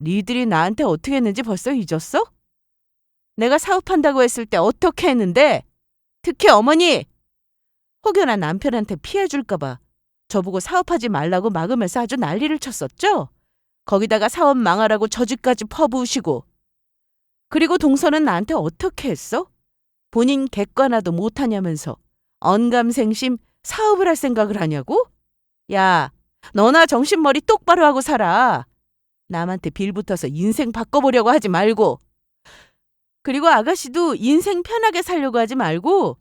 니들이 나한테 어떻게 했는지 벌써 잊었어? 내가 사업한다고 했을 때 어떻게 했는데? 특히 어머니! 혹여나 남편한테 피해 줄까 봐 저보고 사업하지 말라고 막으면서 아주 난리를 쳤었죠? 거기다가 사업 망하라고 저주까지 퍼부으시고. 그리고 동서는 나한테 어떻게 했어? 본인 객관화도 못하냐면서 언감생심 사업을 할 생각을 하냐고? 야, 너나 정신머리 똑바로 하고 살아. 남한테 빌붙어서 인생 바꿔보려고 하지 말고. 그리고 아가씨도 인생 편하게 살려고 하지 말고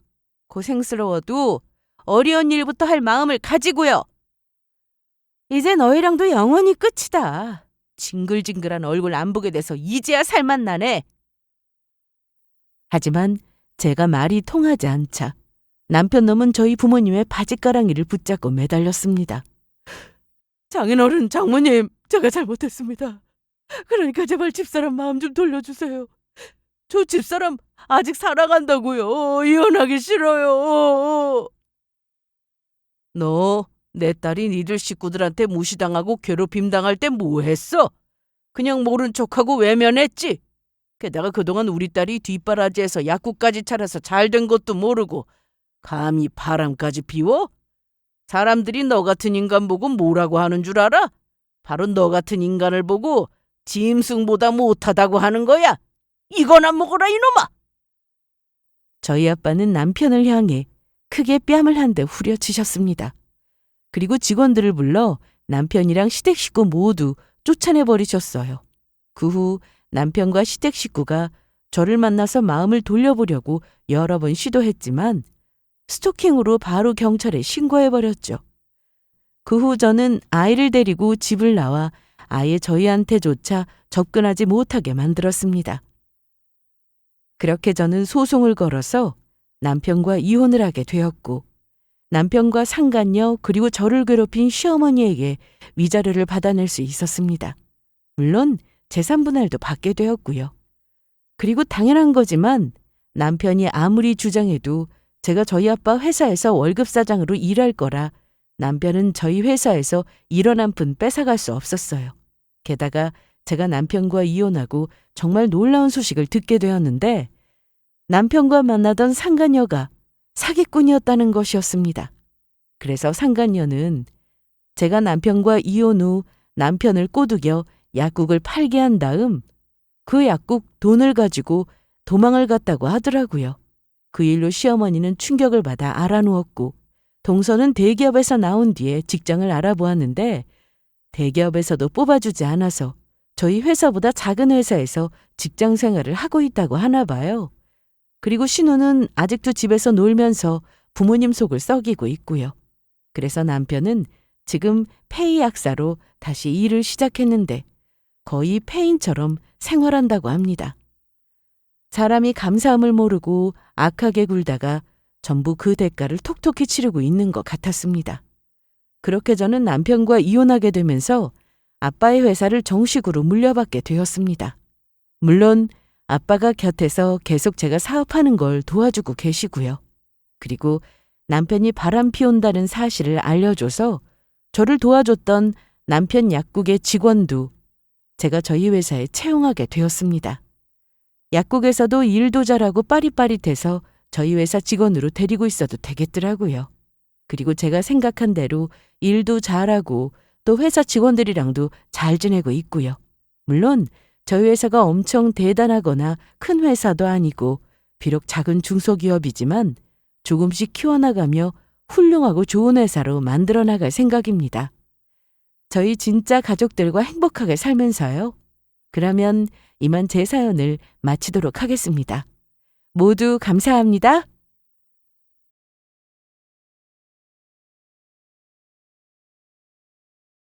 고생스러워도 어려운 일부터 할 마음을 가지고요. 이제 너희랑도 영원히 끝이다. 징글징글한 얼굴 안 보게 돼서 이제야 살맛 나네. 하지만 제가 말이 통하지 않자 남편 놈은 저희 부모님의 바지가랑이를 붙잡고 매달렸습니다. 장인어른, 장모님, 제가 잘못했습니다. 그러니까 제발 집사람 마음 좀 돌려주세요. 저 집사람 아직 사랑한다고요. 이혼하기 싫어요. 너 내 딸이 니들 식구들한테 무시당하고 괴롭힘 당할 때 뭐 했어? 그냥 모른 척하고 외면했지. 게다가 그동안 우리 딸이 뒷바라지에서 약국까지 차려서 잘된 것도 모르고 감히 바람까지 피워? 사람들이 너 같은 인간 보고 뭐라고 하는 줄 알아? 바로 너 같은 인간을 보고 짐승보다 못하다고 하는 거야. 이거나 먹어라, 이놈아! 저희 아빠는 남편을 향해 크게 뺨을 한 대 후려치셨습니다. 그리고 직원들을 불러 남편이랑 시댁 식구 모두 쫓아내버리셨어요. 그 후 남편과 시댁 식구가 저를 만나서 마음을 돌려보려고 여러 번 시도했지만 스토킹으로 바로 경찰에 신고해버렸죠. 그 후 저는 아이를 데리고 집을 나와 아예 저희한테조차 접근하지 못하게 만들었습니다. 그렇게 저는 소송을 걸어서 남편과 이혼을 하게 되었고 남편과 상간녀 그리고 저를 괴롭힌 시어머니에게 위자료를 받아낼 수 있었습니다. 물론 재산 분할도 받게 되었고요. 그리고 당연한 거지만 남편이 아무리 주장해도 제가 저희 아빠 회사에서 월급 사장으로 일할 거라 남편은 저희 회사에서 1원 한 푼 뺏어갈 수 없었어요. 게다가 제가 남편과 이혼하고 정말 놀라운 소식을 듣게 되었는데 남편과 만나던 상간녀가 사기꾼이었다는 것이었습니다. 그래서 상간녀는 제가 남편과 이혼 후 남편을 꼬드겨 약국을 팔게 한 다음 그 약국 돈을 가지고 도망을 갔다고 하더라고요. 그 일로 시어머니는 충격을 받아 알아누웠고 동서는 대기업에서 나온 뒤에 직장을 알아보았는데 대기업에서도 뽑아주지 않아서 저희 회사보다 작은 회사에서 직장 생활을 하고 있다고 하나 봐요. 그리고 신우는 아직도 집에서 놀면서 부모님 속을 썩이고 있고요. 그래서 남편은 지금 폐의 약사로 다시 일을 시작했는데 거의 폐인처럼 생활한다고 합니다. 사람이 감사함을 모르고 악하게 굴다가 전부 그 대가를 톡톡히 치르고 있는 것 같았습니다. 그렇게 저는 남편과 이혼하게 되면서 아빠의 회사를 정식으로 물려받게 되었습니다. 물론 아빠가 곁에서 계속 제가 사업하는 걸 도와주고 계시고요. 그리고 남편이 바람 피운다는 사실을 알려줘서 저를 도와줬던 남편 약국의 직원도 제가 저희 회사에 채용하게 되었습니다. 약국에서도 일도 잘하고 빠릿빠릿해서 저희 회사 직원으로 데리고 있어도 되겠더라고요. 그리고 제가 생각한 대로 일도 잘하고 또 회사 직원들이랑도 잘 지내고 있고요. 물론 저희 회사가 엄청 대단하거나 큰 회사도 아니고 비록 작은 중소기업이지만 조금씩 키워나가며 훌륭하고 좋은 회사로 만들어 나갈 생각입니다. 저희 진짜 가족들과 행복하게 살면서요. 그러면 이만 제 사연을 마치도록 하겠습니다. 모두 감사합니다.